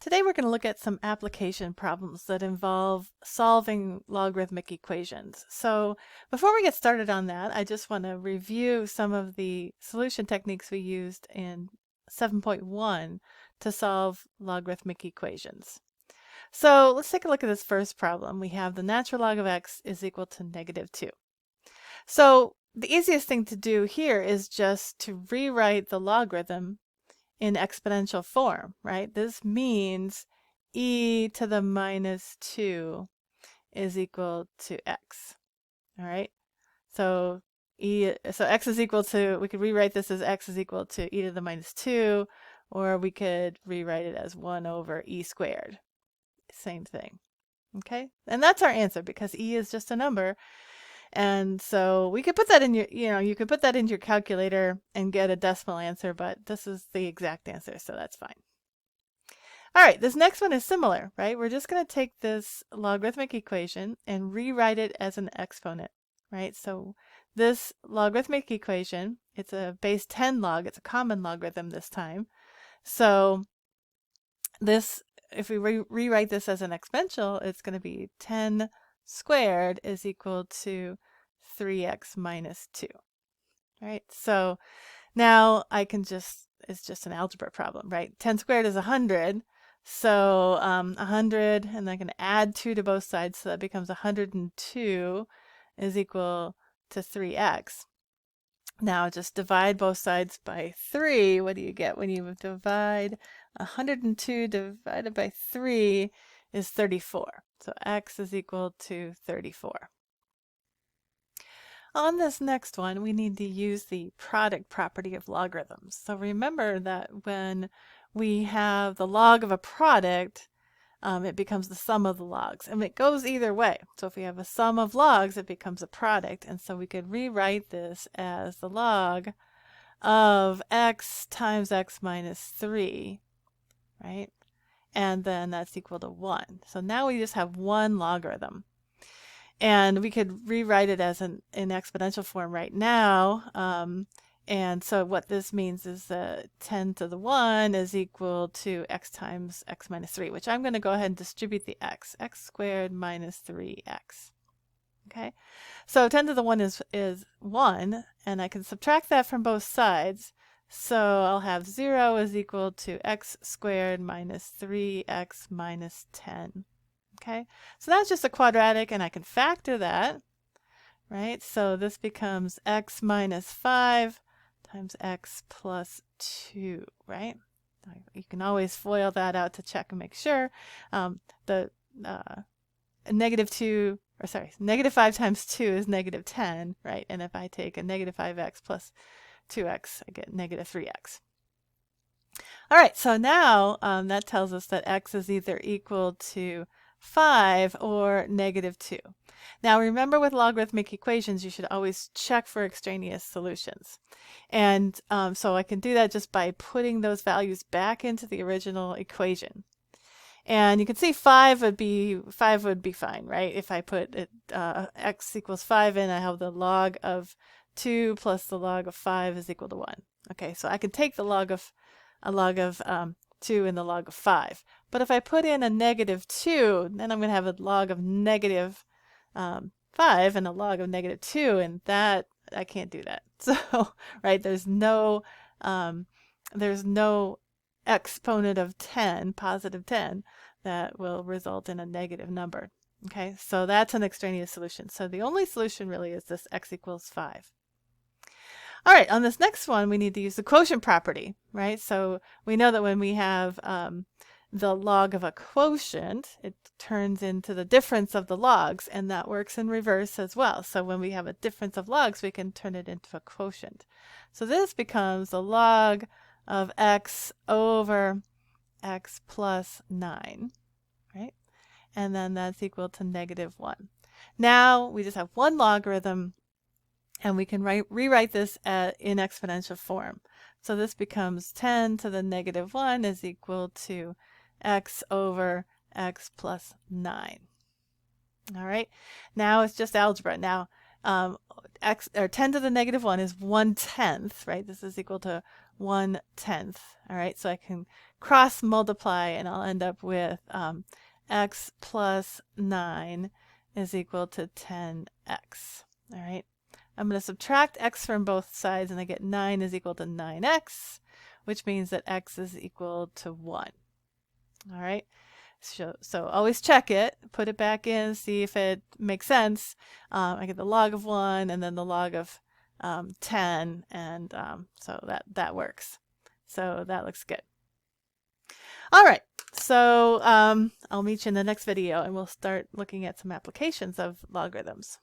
Today we're going to look at some application problems that involve solving logarithmic equations. So before we get started on that, I just want to review some of the solution techniques we used in 7.1 to solve logarithmic equations. So let's take a look at this first problem. We have the natural log of x is equal to -2. So the easiest thing to do here is just to rewrite the logarithm in exponential form, right? This means e to the -2 is equal to x, all right? So x is equal to, we could rewrite this as x is equal to e to the -2, or we could rewrite it as 1 over e squared. Same thing, okay? And that's our answer because e is just a number. And so we could put that in your, you could put that into your calculator and get a decimal answer, but this is the exact answer, so that's fine. All right, this next one is similar, right? We're just going to take this logarithmic equation and rewrite it as an exponent, right? So this logarithmic equation, it's a base 10 log, it's a common logarithm this time. So this, if we rewrite this as an exponential, it's going to be 10 squared is equal to 3x minus 2. Right? So now I can just, it's just an algebra problem, right? 10 squared is 100. So 100, and I can add 2 to both sides, so that becomes 102 is equal to 3x. Now just divide both sides by 3. What do you get when you divide 102 divided by 3 is 34. So x is equal to 34. On this next one, we need to use the product property of logarithms. So remember that when we have the log of a product, it becomes the sum of the logs. And it goes either way. So if we have a sum of logs, it becomes a product. And so we could rewrite this as the log of x times x minus 3, right? And then that's equal to 1. So now we just have one logarithm. And we could rewrite it as in exponential form right now. And so what this means is that 10 to the 1 is equal to x times x minus 3, which I'm going to go ahead and distribute the x squared minus 3x. Okay, so 10 to the 1 is 1, and I can subtract that from both sides. So I'll have 0 is equal to x squared minus 3x minus 10. Okay, so that's just a quadratic, and I can factor that, right? So this becomes x minus 5 times x plus 2, right? You can always FOIL that out to check and make sure. Negative 5 times 2 is negative 10, right? And if I take a negative 5x plus 2x, I get negative 3x. All right, so now that tells us that x is either equal to 5 or negative 2. Now remember, with logarithmic equations, you should always check for extraneous solutions. And so I can do that just by putting those values back into the original equation. And you can see 5 would be fine, right? If I put it, x equals 5 in, I have the log of 2 plus the log of 5 is equal to 1. Okay, so I can take the log of 2 and the log of 5. But if I put in a negative 2, then I'm going to have a log of negative 5 and a log of negative 2, and that, I can't do that. So, right, there's no exponent of 10, positive 10, that will result in a negative number. Okay, so that's an extraneous solution. So the only solution really is this x equals 5. All right, on this next one, we need to use the quotient property, right? So we know that when we have the log of a quotient, it turns into the difference of the logs, and that works in reverse as well. So when we have a difference of logs, we can turn it into a quotient. So this becomes the log of x over x plus 9, right? And then that's equal to negative 1. Now we just have one logarithm, and we can rewrite this in exponential form. So this becomes 10 to the negative 1 is equal to x over x plus 9. All right, now it's just algebra. Now 10 to the negative 1 is 1/10, right? This is equal to 1/10. All right, so I can cross multiply and I'll end up with x plus 9 is equal to 10x. All right, I'm going to subtract x from both sides and I get 9 is equal to 9x, which means that x is equal to 1. All right, so always check it, put it back in, see if it makes sense. I get the log of 1 and then the log of 10, and so that works. So that looks good. All right, so I'll meet you in the next video and we'll start looking at some applications of logarithms.